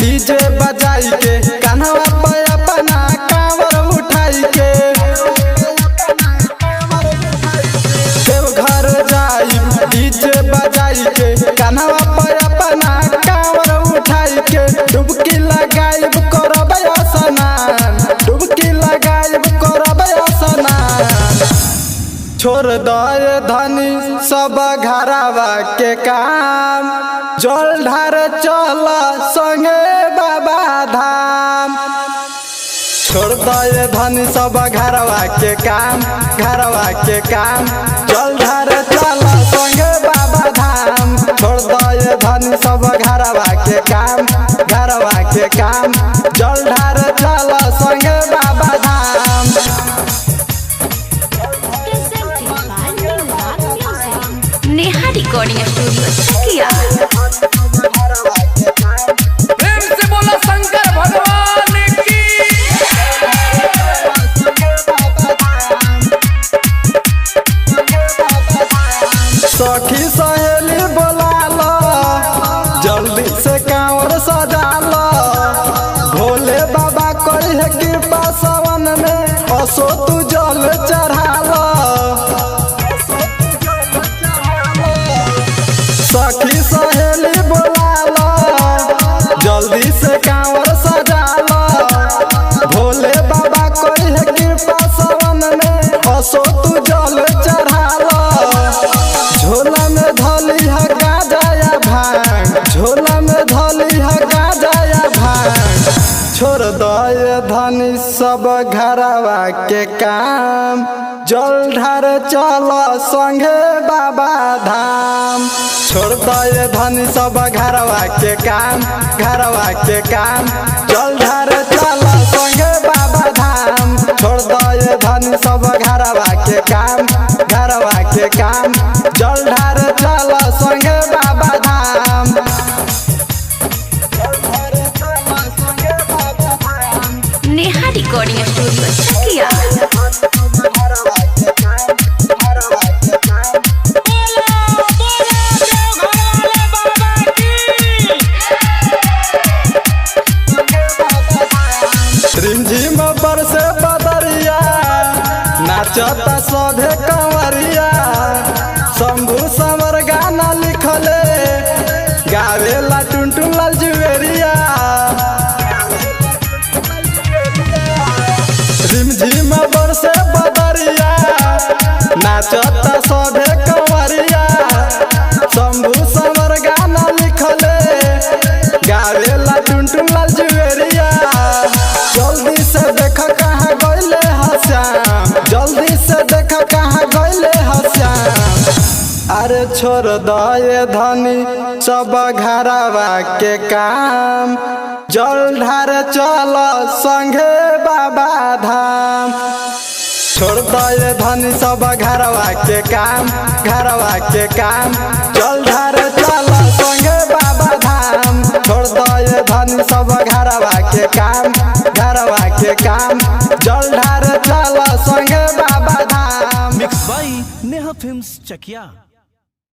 DJ बजाई के कान्हा पे अपना कांवर उठाई के देवघर जाई डीजे बजाई के कान्हा पे अपना कांवर उठाई के डुबकी लगाइब करब स्नान डुबकी लगाइब करब स्नान। छोड़ दे धनी सब घरवा के काम जल ढार चल संगे बाबा धाम। छोड़ दे धनी सब घरवा के काम जल ढार चल संगे बाबा धाम। छोड़ दे धनी सब घरवा के काम जल ढार चल संगे बाबा धाम। नेहा रिकॉर्डिंग स्टूडियो चकिया। प्रेम से बोला शंकर भगवान की। सखी सहेली बोला लो जल्दी से कांवर सजा लो भोले बाबा कोई है कृपा सावन में असो तू जल चढ़ा लो। सखी सहेली बोला लो जल्दी से कांवर सजा लो भोले बाबा कोई है कृपा सावन में असो तू जल चढ़ा लो। झोला में धली है गाजा भांग झोला में धली है गाजा भांग। छोड़ दे धनी सब घरवा के काम जल ढार चल संगे बाबा धाम। छोड़ दे धनी सब घरवा के काम जल ढार चल संगे बाबा धाम। छोड़ दे धनी सब घरवा के काम जल ढार चल संगे बाबा धाम। नेहा रिकॉर्डिंग स्टूडियो चकिया। रिमझिम बरसे बदरिया नाचता सभे कंवरिया शंभू समर गाना लिखले गावेला टुनटुन लाल जुवेरिया। रिमझिम बरसे बदरिया नाचता सभे कंवरिया शंभू समर गाना लिखले गावेला टुनटुन लाल जुवेरिया। जल्दी से देख कहाँ गइले हश्याम जल्दी से देख कहाँ गइले हश्याम। अरे छोड़ दे धनी सब घरवा के काम जल ढार चल संगे बाबा धाम। छोड़ दे धनी सब घरवा के काम जल ढार चल संगे बाबा धाम। छोड़ दे धनी सब घरवा के काम जल ढार चल संगे Baba Dham. Mix by Neha Films Chakiya.